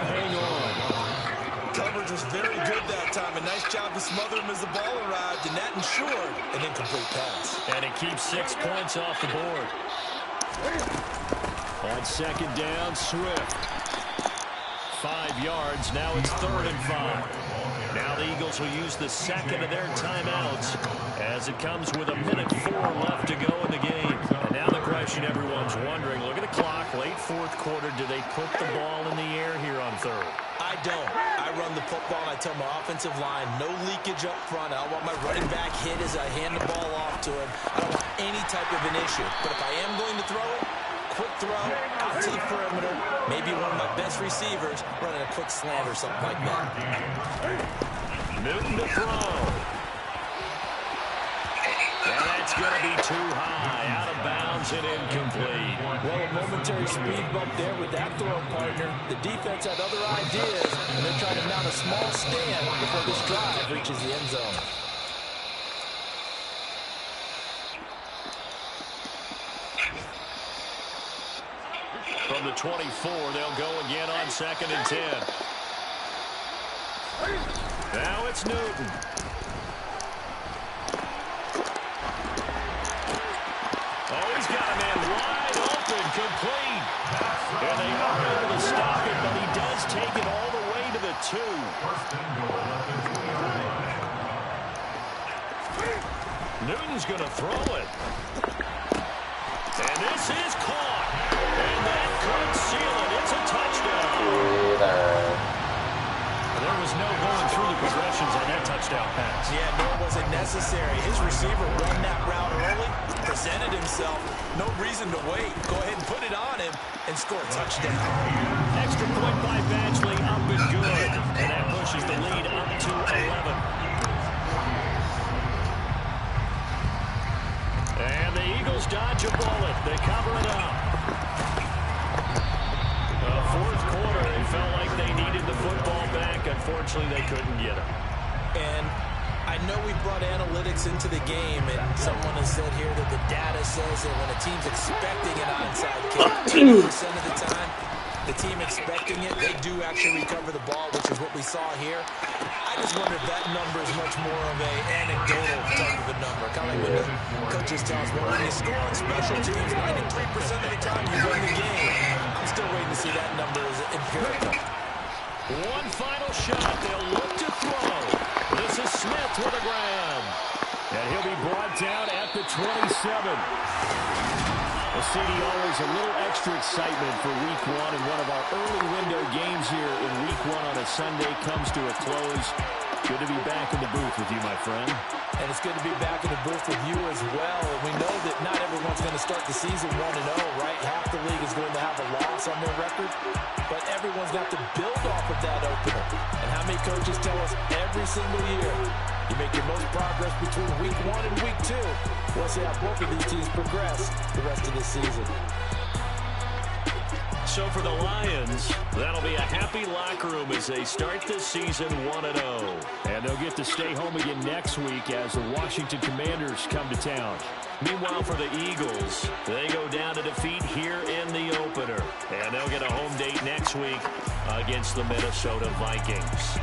Coverage was very good that time. A nice job to smother him as the ball arrived, and that ensured an incomplete pass. And it keeps 6 points off the board. On 2nd down, Swift. 5 yards. Now it's 3rd and 5. Now the Eagles will use the 2nd of their timeouts as it comes with 1:04 left to go in the game. And now the question everyone's wondering, look at the clock, late 4th quarter, do they put the ball in the air here on 3rd? I don't. I run the football, and I tell my offensive line, no leakage up front. I don't want my running back hit as I hand the ball off to him. I don't want any type of an issue. But if I am going to throw it, quick throw, out to the perimeter, maybe one of my best receivers running a quick slant or something like that. Newton to throw. And that's going to be too high, out of bounds and incomplete. Well, a momentary speed bump there with that throw partner. The defense had other ideas, and they're trying to mount a small stand before this drive reaches the end zone. From the 24, they'll go again on 2nd and 10. Now it's Newton. Oh, he's got a man wide open, complete. And they are able to stop it, but he does take it all the way to the 2. Newton's going to throw it. And this is caught. And that could seal it. It's a touchdown. There was no going through the progressions on that touchdown pass. Yeah, nor was it necessary. His receiver run that route early, presented himself. No reason to wait. Go ahead and put it on him and score a touchdown. Extra point by Badgley, up and good. And that pushes the lead up to 11. And the Eagles dodge a bullet. They cover it up. Fourth quarter, it felt like they needed the football back. Unfortunately, they couldn't get it. And I know we brought analytics into the game, and someone has said here that the data says that when a team's expecting an onside kick, 80% of the time, the team expecting it, they do actually recover the ball, which is what we saw here. I just wonder if that number is much more of an anecdotal type of a number. Kind of like when the coaches tell us, well, when you score on special teams, 93% of the time you win the game. I'm still waiting to see that number as empirical. One final shot. They'll look to throw. This is Smith with a grab. And he'll be brought down at the 27. Well, CD, always a little extra excitement for Week 1, and one of our early window games here in Week 1 on a Sunday comes to a close. Good to be back in the booth with you, my friend. And it's good to be back in the booth with you as well. And we know that not everyone's going to start the season 1-0, right? Half the league is going to have a loss on their record. But everyone's got to build off of that opener. And how many coaches tell us every single year, you make your most progress between Week 1 and Week 2. We'll see how both of these teams progress the rest of the season. So for the Lions, that'll be a happy locker room as they start this season 1-0. And they'll get to stay home again next week as the Washington Commanders come to town. Meanwhile, for the Eagles, they go down to defeat here in the opener. And they'll get a home date next week against the Minnesota Vikings.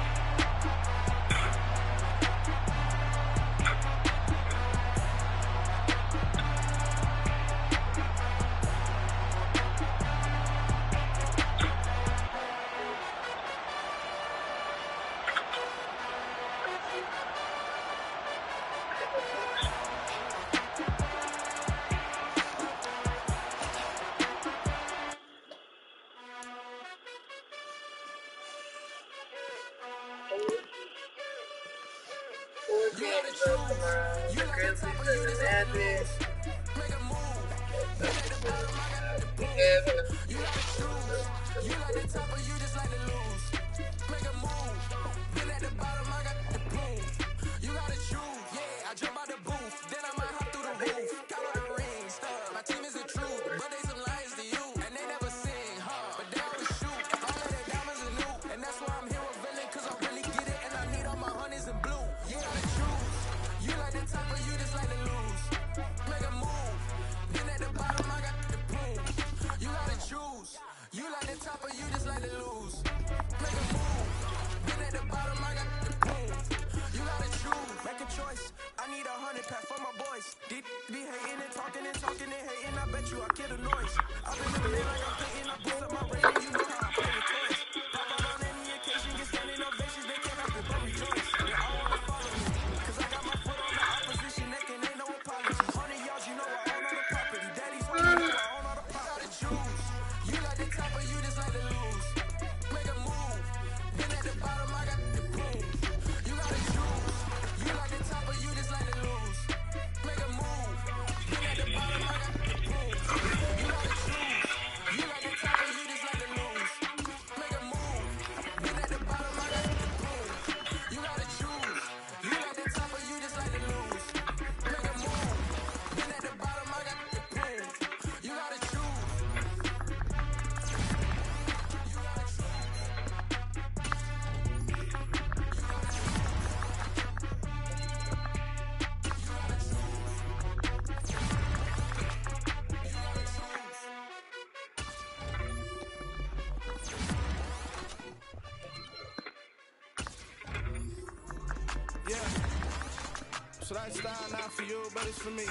So that style not for you, but it's for me.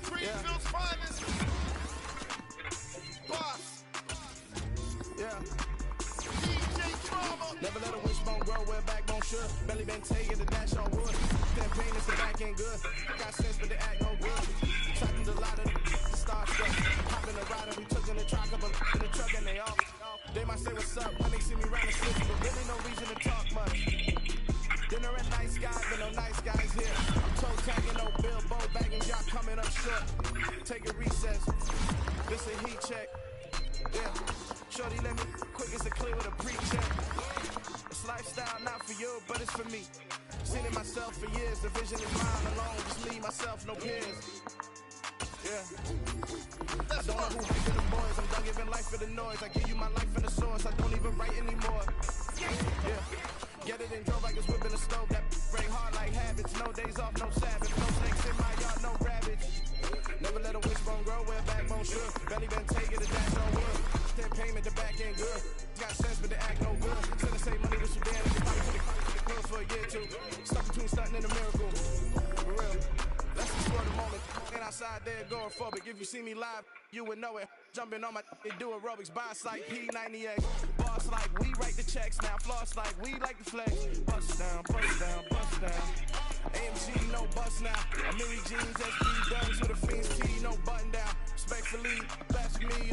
Greenfield's finest. Boss. Yeah. DJ Drama. Never let a wishbone grow where a backbone should. Belly been taking the dash on wood. Campaign is the back end good. Got sense, but they act no good. Talking to a lot of the star stuff. Hopping a rider, we took in the truck up in the truck and they off. They might say what's up when they see me round the city, but really no reason to talk much. y'all coming up short. Take a recess. This a heat check. Yeah. Shorty, let me quick as a clear with a pre-check. It's lifestyle, not for you, but it's for me. Seen it myself for years. The vision is mine alone. Just me, myself, no peers. Yeah. I don't know who hyping them boys. I'm done giving life for the noise. I give you my life in the source. I don't even write anymore. Yeah. Get it and drove like it's whipping a stove. That break hard like habits. No days off, no Sabbath. No snakes in my yard, no rabbits. Never let a wishbone grow where backbone should. Belly been taking the dash on wood. Then payment, the back end good. Got sense, but the act no good. Send the same money to Sudan and get back to the club for a year or two. Stuck between stunting and a miracle. For real. Let's explore the moment. And outside there, going phobic. If you see me live, you would know it. Jumping on my they do aerobics. Boss like P90X. Boss like we write the checks now. Floss like we like the flex. Bust down, bust down, bust down. AMG, no bust now. A Mary Jeans, SB Duns with a Fiends T, no button down. Respectfully, blasphemy,